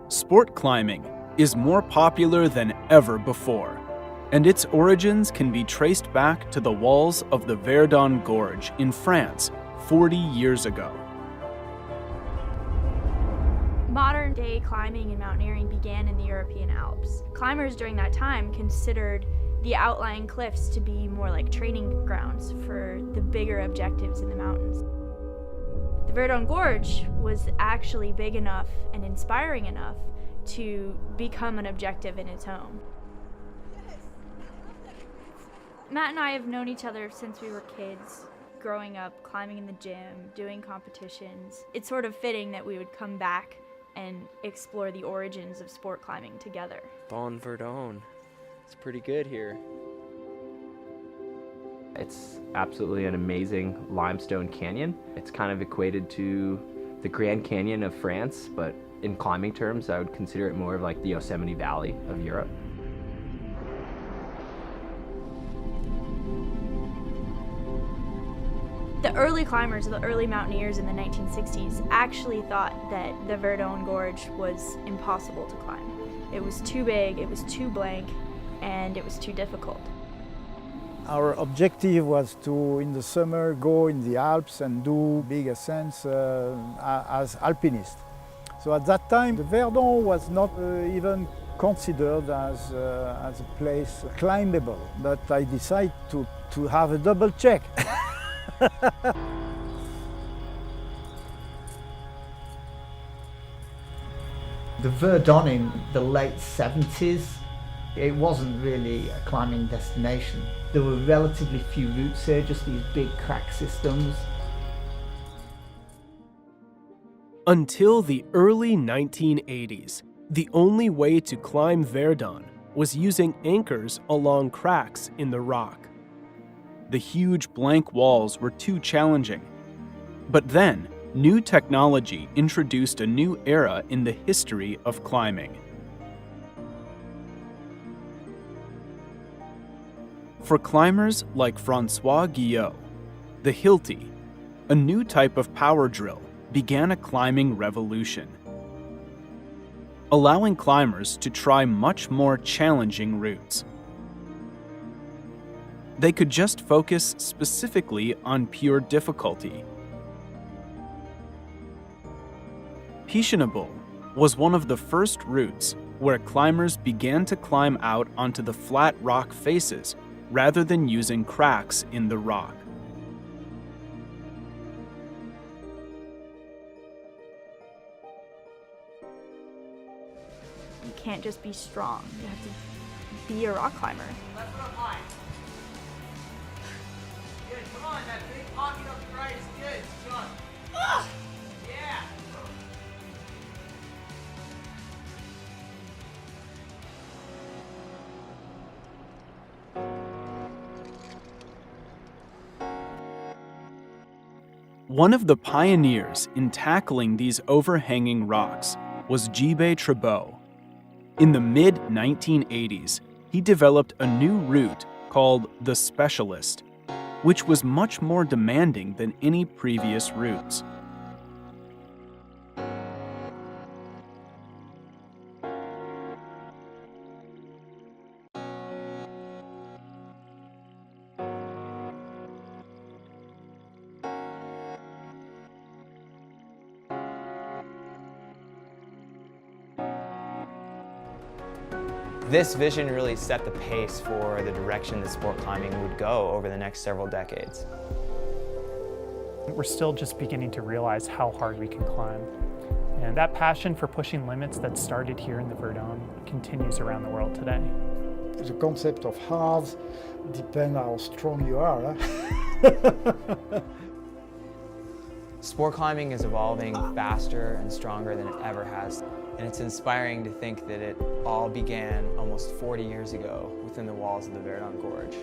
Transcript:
Sport climbing is more popular than ever before, and its origins can be traced back to the walls of the Verdon Gorge in France 40 years ago. Modern-day climbing and mountaineering began in the European Alps. Climbers during that time considered the outlying cliffs to be more like training grounds for the bigger objectives in the mountains. The Verdon Gorge was actually big enough and inspiring enough to become an objective in its own. Matt and I have known each other since we were kids, growing up, climbing in the gym, doing competitions. It's sort of fitting that we would come back and explore the origins of sport climbing together. Bon Verdon. It's pretty good here. It's absolutely an amazing limestone canyon. It's kind of equated to the Grand Canyon of France, but in climbing terms, I would consider it more of like the Yosemite Valley of Europe. The early climbers, the early mountaineers in the 1960s actually thought that the Verdon Gorge was impossible to climb. It was too big, it was too blank, and it was too difficult. Our objective was to, in the summer, go in the Alps and do big ascents as alpinists. So at that time, the Verdon was not even considered as a place climbable, but I decided to have a double check. The Verdon in the late 70s, it wasn't really a climbing destination. There were relatively few routes here, just these big crack systems. Until the early 1980s, the only way to climb Verdon was using anchors along cracks in the rock. The huge blank walls were too challenging. But then, new technology introduced a new era in the history of climbing. For climbers like Francois Guillot, the Hilti, a new type of power drill began a climbing revolution, allowing climbers to try much more challenging routes. They could just focus specifically on pure difficulty. Pichonneable was one of the first routes where climbers began to climb out onto the flat rock faces rather than using cracks in the rock. You can't just be strong, you have to be a rock climber. Left foot up high. Good, come on, that big pocket up the right is good, John. Yeah. One of the pioneers in tackling these overhanging rocks was Gibe Trabeau. In the mid-1980s, he developed a new route called the Specialist, which was much more demanding than any previous routes. This vision really set the pace for the direction that sport climbing would go over the next several decades. We're still just beginning to realize how hard we can climb. And that passion for pushing limits that started here in the Verdon continues around the world today. The concept of halves depends how strong you are. Huh? Sport climbing is evolving faster and stronger than it ever has. And it's inspiring to think that it all began almost 40 years ago within the walls of the Verdon Gorge.